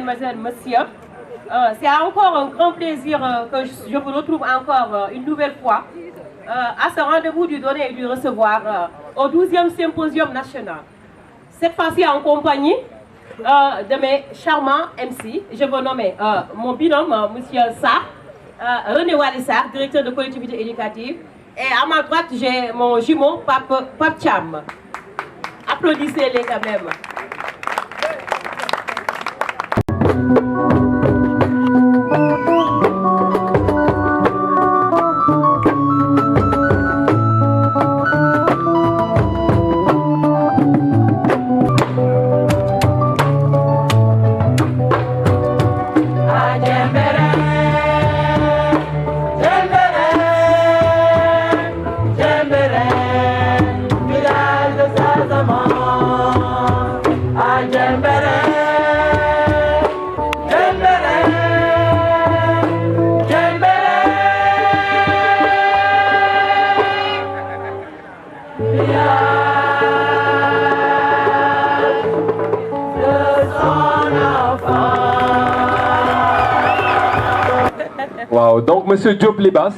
mesdemoiselles, messieurs. C'est encore un grand plaisir que je vous retrouve encore une nouvelle fois à ce rendez-vous du donner et du recevoir au 12e symposium national. Cette fois-ci en compagnie de mes charmants MC. Je veux nommer mon binôme, monsieur Sarr, René Wally Sarr, directeur de collectivité éducative. Et à ma droite, j'ai mon jumeau, Pape Cham. Applaudissez-les quand même. Wow, donc Monsieur Diop Libas,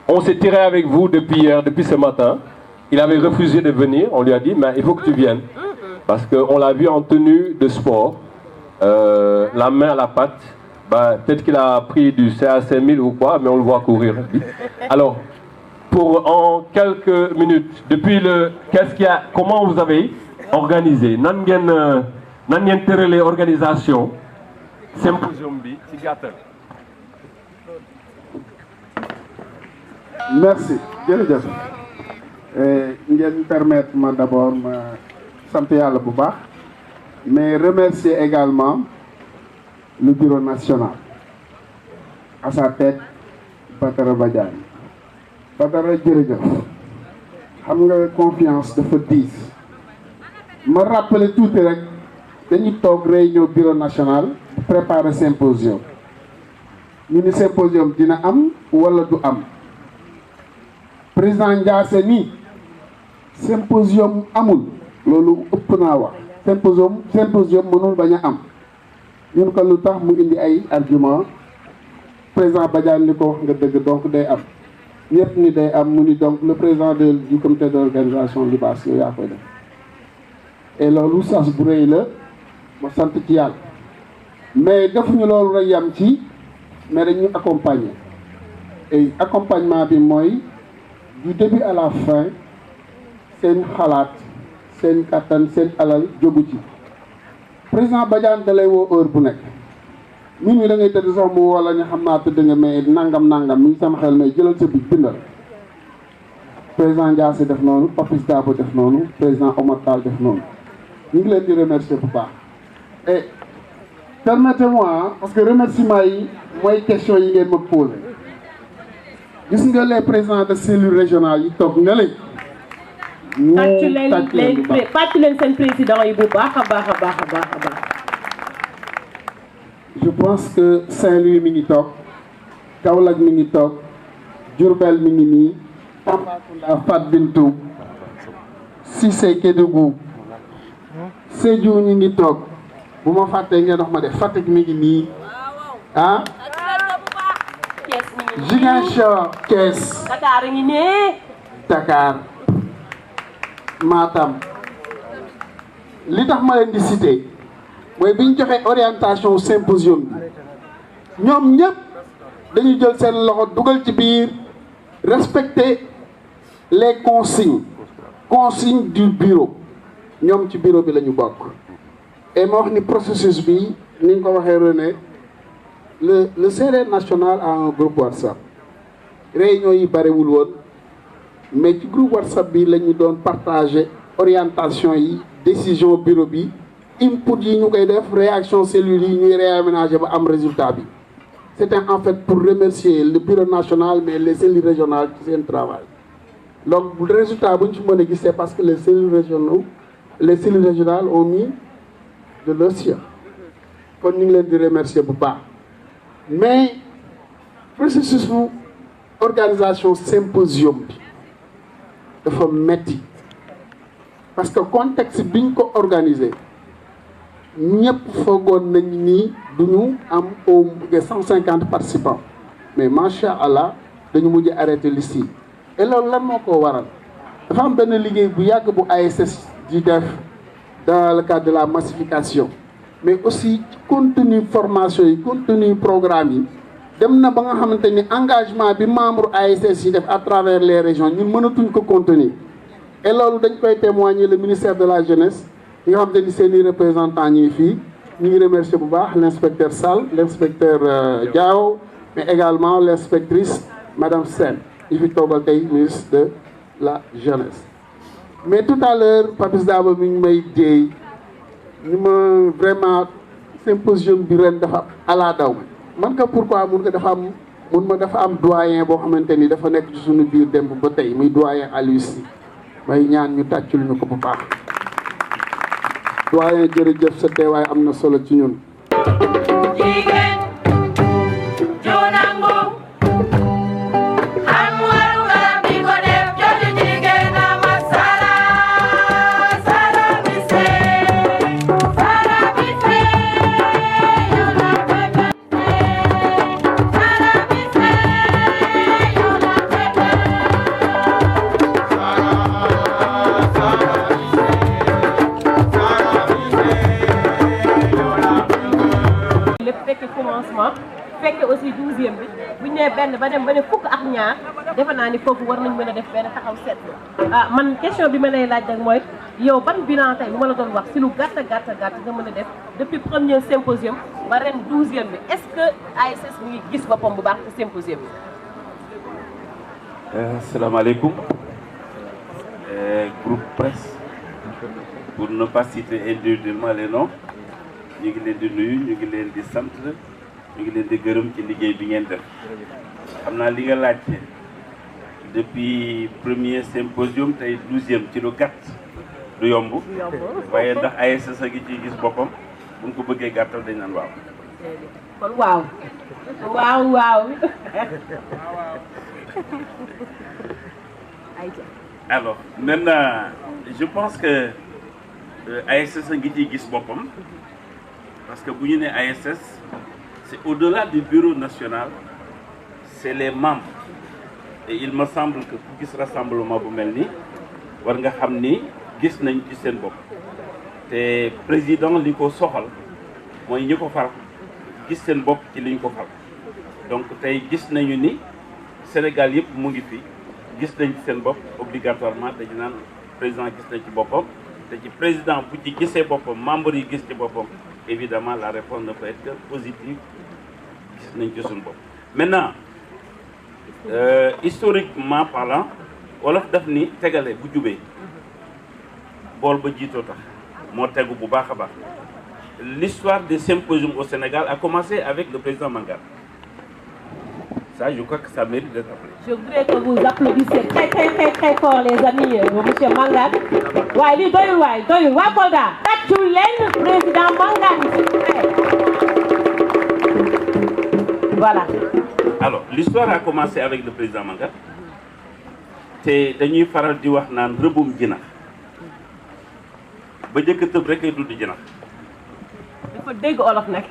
on s'est tiré avec vous depuis hier, depuis ce matin. Il avait refusé de venir, on lui a dit, mais il faut que tu viennes. Parce qu'on l'a vu en tenue de sport, la main à la patte. Bah, peut-être qu'il a pris du CA5000 ou quoi, mais on le voit courir vite. Alors, en quelques minutes, depuis comment vous avez organisé nan ngeen tëralee organisation symposium bi ci gàttal. Merci jërëjëf ngeen permettre ma d'abord ma sant yàlla bu baax mais remercier également le bureau national à sa tête Badara Badiane. Badara jërëjëf xam nga confiance dafa diis ma rappeler tuuti rek dañuy toog réunion bureau national préparer symposium ñu ni symposium dina am wala du am président Ndiasse ni symposium amul loolu ëpp naa wax symposium mënul bañ a am ñun ko lu tax mu indi ay argument président Badiane li ko wax nga dëgg donc day am ñëpp ni day am mu ni donc le président du comité d'organisation Libas yow yaa koy def et loolu sas bu rëy la ma sant ci yàlla mais defuñu loolu rek yam ci mais dañu accompagner et accompagnement bi mooy du début à la fin seen xalaat seen kattan seen alal jógu ci président Badiane da lay woo heure bu nekk ñun ñi da ngay tëdd sax mu woo la ñu xam naa tëdd nga mais nangam mi ngi sama xel mais jëlal sa bi bindal président Ndiasse def noonu Papis Dabo def noonu président Omar Tall def noonu ñu ngi leen di remercier bu baax et permettez-moi parce que remerciement yi mooy question yi ngeen ma posé gis nga les présidents de cellules régionales yi toog nga leen tàccu leen seen président yi bu baax a baax a baax a baax a baax. Je pense que Saint-Louis mi ngi toog Kaolack mi ngi toog Diourbel mi ngi nii Tambacounda Fat Bintou Cissé Kédougou Sédhiou ñi ngi toog bu ma fàttee ngeen wax ma de Fatick mi ngi nii ah Ziguinchor Thiès Dakar ngi nii Dakar Matam li tax ma leen di citer mooy bi ñu joxee orientation symposium bi ñoom ñëpp dañuy jël seen loxo dugal ci biir respecter les consignes du bureau ñoom ci bureau bi la ñu bokk. et ma wax ni processus bi ni ñu ko waxee René le CRD national a un groupe WhatsApp réunion yi barewul woon mais ci groupe WhatsApp bi la ñu doon partager orientation yi décision bureau bi. input yi ñu koy def réaction cellules yi ñuy réaménager ba am résultat bi c'était en fait pour remercier le bureau national mais les cellules régionales ci seen travail donc le résultat bu ñu ci mën a gis c'est parce que les cellules régionales ont mis de leur sien kon ñu ngi leen di remercier bu baax mais processus bu organisation symposium bi dafa metti parce que contexte biñ ko organiser ñëpp foogoon nañ ni duñu am au moins 150 participants mais macha allah dañu mujj arrêté liste yi et loolu lan moo ko waral dafa am benn liggéey bu yàgg bu ASS di def dans le cadre de la massification mais aussi contenu formation yi contenu programme yi dem na ba nga xamante ni engagement bi membre ASS yi def à travers les régions ñun mënatuñ ko contenir et loolu dañ koy témoigner le ministère de la jeunesse yi nga xamante ni seen i représentants ñi fii ñu ngi remercier bu baax l'inspecteur Sall l'inspecteur Diao mais également l'inspectrice madame Sène yi fi toogal tey ministre de la jeunesse. Mais tout à l'heure Papis Dabo mi ngi may jéey ñu ma vraiment symposium bi ren dafa ala daw man ka pourquoi mun ma dafa am doyen boo xamante ni dafa nekk ci suñu biir démb ba tey muy doyen Aliou Sy may ñaan ñu tàccul ñu ko bu baax doyen jërëjëf sa teewaay am na solo ci ñun. fekke aussi 12e bi bu ñu nee benn ba dem ba ne fukk ak ñaar defe naa ni foofu war nañ mën a def benn taxaw seetlu man question bi ma lay laaj nag mooy yow ban bilan tey bu ma la doon wax si lu gàtt nga mën a def depuis premier symposium ba ren 12e bi est-ce que ASS mu ngi gis boppam bu baax ci symposium bi. Asalaamaaleykum groupe presse pour ne pas citer individuellement les noms ñu ngi leen di nuyu ñu ngi leen di sant ñu ngi leen di gërëm ci liggéey bi ngeen def xam naa li nga laajte depuis premier symposium tey 12e ci lu gàtt du yomb waaye ndax ASS a ngi ciy gis boppam bu ñu ko bëggee gàttal dañ naan waaw. kon waaw. Alors maintenant je pense que ASS a ngi ciy gis boppam parce que bu ñu nee ASS c'est au-delà du bureau national c'est les membres et il me semble que ku gis rassemblement bu mel nii war nga xam ni gis nañ ci seen bopp te président li ko soxal mooy ñi ko fal gis seen bopp ci li ñu ko fal donc tey gis nañu ni Sénégal yëpp mu ngi fi gis nañ ci seen bopp obligatoirement dañu naan président gis nañ ci boppam te ci président bu ci gisee boppam membre yi gis ci boppam évidemment la réponse ne peut être que positive gis nañ ci suñu bopp. Maintenant historiquement parlant wolof daf ni tegale bu jubee bool ba jiitoo tax moo tegu bu baax a baax. L'histoire des symposiums au Sénégal a commencé avec le président Mangane. Ça, je crois que ça mérite d'être appelé. Je voudrais que vous applaudissiez très fort les amis monsieur Mangane. waaye li doyul waa Kolda tàccu leen président Mangane s'il vous plaît. Voilà. Alors, l'histoire a commencé avec le président Mangane. te dañuy faral di wax naan rëbbum jinax ba jëkk tëb rek ay tudd jinax. dafa dégg olof nag.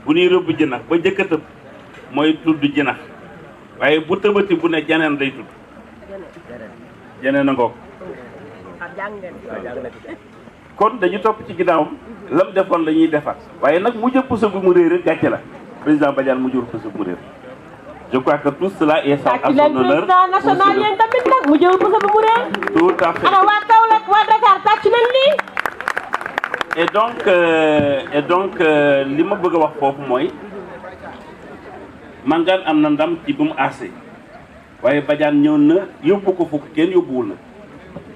bu ñuy rëbb jinax ba jëkk tëb mooy tudd jinax waaye bu tëbati bu ne janeen day tudd janeen a ngoog kon dañu topp ci ginnaawam lam defoon la ñuy defaat waaye nag mu jëpp puso bi mu réer gàcce la président Badiane mu jël puso bi mu réer je crois que tout cela est à son honneur. président national yéen tamit nag mu jël puso bi mu réer. tout à fait ana waa Kaolack waa Dakar tàcc nañ lii. et donc li ma bëgg a wax foofu mooy Mangane am na ndam ci bu mu aase waaye Badiane ñëw na yóbbu ko fukk kenn yóbbuwul na.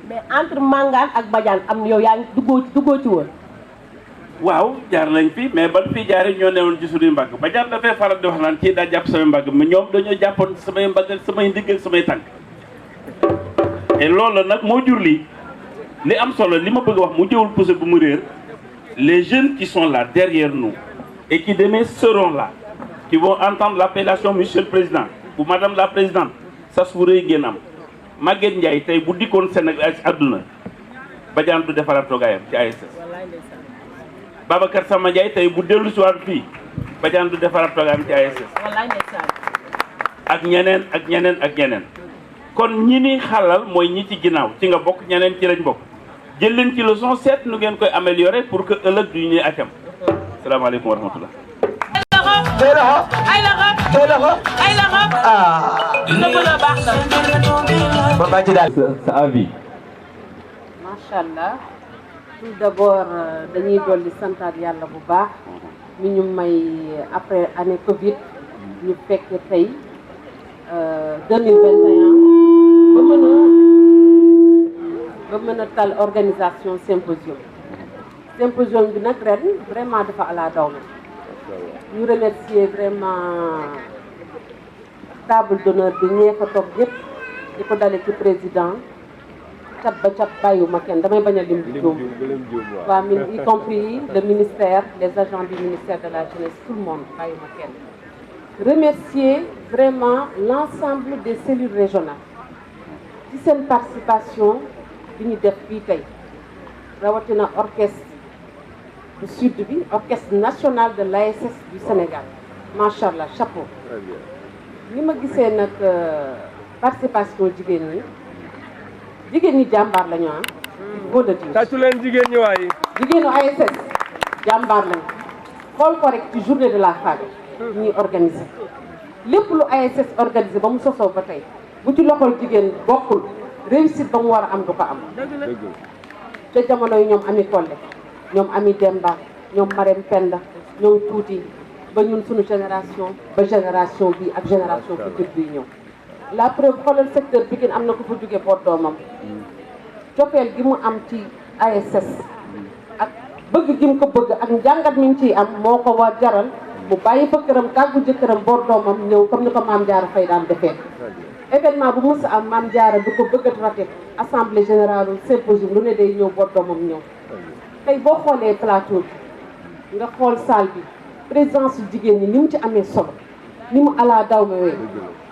mais entre Mangane ak Badiane am yow yaa ngi duggoo ci woon. waaw jaar nañ fi mais ban fii jaaree ñoo newoon ci suñuy mbagg Badiane dafay faral di wax naan kii daa jàpp samay mbagg mais ñoom dañoo jàppoon samay mbagg ak samay ndigg ak samay tànk. et loolu nag moo jur lii li am solo li ma bëgg a wax mu jëwul pousse bu mu réer. Les jeunes qui sont là derrière nous et qui demain seront là, qui vont entendre l'appellation Monsieur le Président ou Madame la Présidente, ça se pourrait génnam. Maguette Ndiaye tey bu dikkoon Sénégal àdduna Badiane du defaraat toogaayam ci ASS Babacar Samba Ndiaye tey bu dellu si waat fii Badiane du defaraat programme ci ASS wallaay ndeysaan. ak ñeneen ak ñeneen ak ñeneen kon ñi ni xalal mooy ñi ci ginnaaw ci nga bokk ñeneen ci lañ bokk jël leen ci leçon seet nu ngeen koy améliorer pour que ëllëg du ñuy acam salaamaaleykum wa rahmatullah ay loxo dina mën a baax na. ba bàcc daal sa avis. macha allah tout d'abord dañuy dolli santaat yàlla bu baax mi ñu may après année Covid ñu fekk tey 2021 ba mën a tal organisation symposium bi nag ren vraiment dafa ala daw na ñu remercier vraiment table d'honneur bi ñee fa toog yëpp di ko dale ci président cat ba cat bàyyiwuma kenn damay bañ a lim di juum waa y compris le ministère les agents du ministère de la jeunesse tout le monde bàyyiwuma kenn remercier vraiment l'ensemble des cellules régionales ci seen participation bi ñu def fii tey rawatina orchestre du sud bi orchestre national de l'ASS du Sénégal macha allah chapeau ni ma gisee nag participation jigéen ñi jàmbaar lañu ah. il faut le dire. tàccu leen jigéen ñi waaye. jigéenu ASS jàmbaar lañu xool ko rek ci journée de la femme ñuy organiser lépp lu ASS organisé ba mu sosoo ba tey bu ci loxol jigéen bokkul réussite ba mu war a am du ko am. te jamono yi ñoom Ami Kolle ñoom Ami Demba ñoom Marème Penda ñoom tuuti ba ñun suñu génération ba génération bi ak génération future bi ñëw. la preuve xoolal secteur Pikine am na ko fa jóge boot doomam cofeel gi mu am ci ASS ak bëgg gi mu ko bëgg ak njàngat mi mu ciy am moo ko war jaral mu bàyyi fa këram tàggu jëkkëram boot doomam ñëw comme ni ko Maam Jaara Fay daan defee événement bu mës a am Maam Jaara du ko bëgg a raté assemblée générale symposium lu ne day ñëw boot doomam ñëw tey boo xoolee plateau bi nga xool salle bi présidence yu jigéen ñi ni mu ci amee solo ni mu ala daw me wee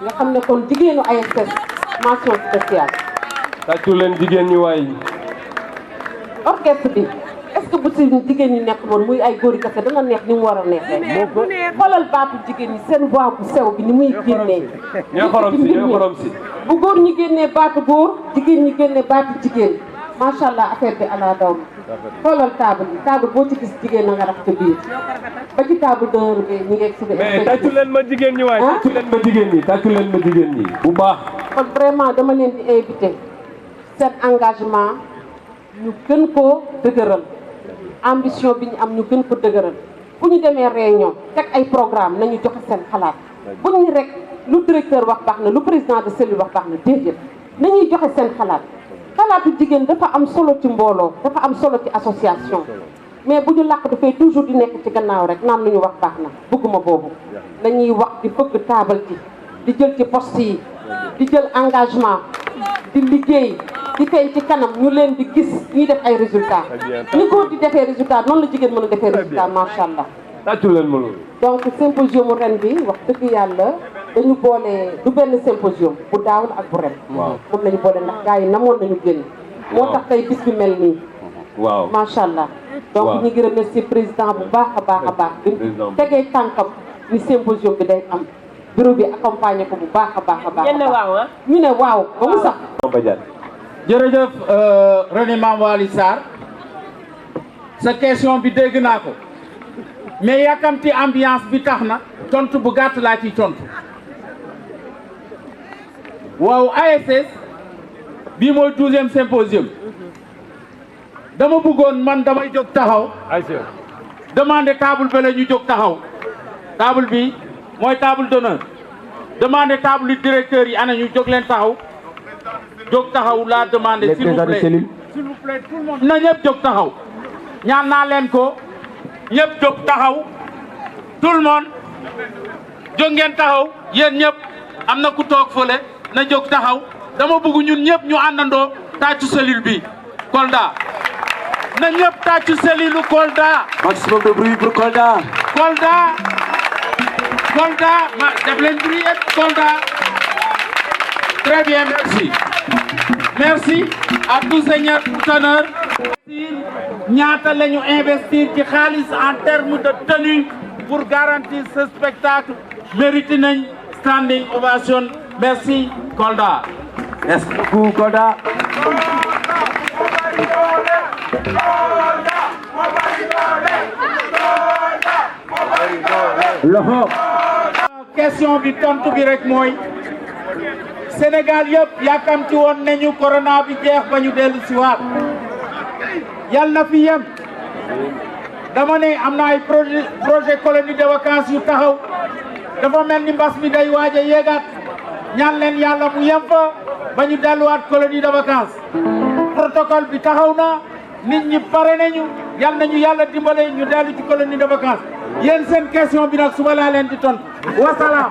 nga xam ne kon jigéenu ASS mention spéciale. tàccu leen jigéen ñi waay. orchestre bi est-ce que bu si jigéen ñi nekk woon muy ay góori kese dana neex ni mu war a neexee. xoolal baatu jigéen ñi seen voix bu sew bi ni muy génnee. ñoo xorom si bu góor ñi génnee baatu góor jigéen ñi génnee baatu jigéen macha allah affaire bi ala daw me. xoolal table boo ci gis jigéen na nga rax ca biir ba ci table d'honneur bi ñu ngi exhibé. mais tàccu leen ma jigéen ñi waay. tàccu leen ma jigéen ñi bu baax. kon vraiment dama leen di invité seen engagement ñu gën koo dëgëral ambition bi ñu am ñu gën ko dëgëral bu ñu demee réunion teg ay programme nañu joxe seen xalaat buñ ni rek lu directeur wax baax na lu président de cellule wax baax na déedéet nañuy joxe seen xalaatu jigéen dafa am solo ci mbooloo dafa am solo ci association mais bu ñu làkk dafay toujours di nekk ci gannaaw rek naan lu ñu wax baax na bëgguma boobu nañuy wax di bëgg taabal ji di jël ci poste yi di jël engagement di liggéey di feeñ ci kanam ñu leen di gis ñuy def ay résultats ni góor di defee résultat noonu la jigéen mën a defee résultat macha allah. tàccu leen ma loolu. donc symposium ren bi wax dëgg yàlla dañu boole du benn symposium bu daaw ak bu ren. waaw moom lañu boole ndax gars yi namoon nañu génn. moo tax tey bis bi mel nii. waaw macha allah. donc ñu ngi remercier président bu baax a baax. bi tegee tànkam ni symposium bi day am. bureau bi accompagné ko bu baax a baax. ñu ne waaw ba mu sax. jërëjëf René Mame Waly Sarr sa question bi dégg naa ko mais yàkkamti ambiance bi tax na tontu bu gàtt laa ciy tontu waaw ASS bii mooy 12e symposium dama bëggoon man damay jóg taxaw demandé table bi la ñu jóg taxaw table bi mooy table d'honneur demandé table yu directeur yi ana ñu jóg leen taxaw jóg taxaw laa demandé s'il vous plaît tout le monde na ñëpp jóg taxaw ñaan naa leen ko ñëpp jóg taxaw tout le monde jóg ngeen taxaw yéen ñëpp am na ku toog fële na jóg taxaw dama bëgg ñun ñëpp ñu àndandoo tàccu cellule bi Kolda na ñëpp tàccu cellule Kolda. maximum de bruit pour Kolda. Kolda def leen bruit Kolda. Très bien, merci. Merci à tous seigneurs, tout honneur. ñaata la ñu investir ci xaalis en termes de tenue pour garantir ce spectacle mérite nañ standing ovation. Merci Kolda. Merci beaucoup Kolda. Loxo. Question bi tontu bi rek mooy Sénégal yëpp yàkkamti woon nañu corona bi jeex ba ñu dellu si waat yal na fi yem dama ne am na ay projet colonie de vacances yu taxaw dafa mel ni mbas mi day waaj a yéegaat ñaan leen yàlla mu yem fa ba ñu delluwaat colonie de vacances protocole bi taxaw na nit ñi pare nañu yal nañu yàlla dimbale ñu dellu ci colonie de vacances yéen seen question bi nag suba laa leen di tontu wasalaam.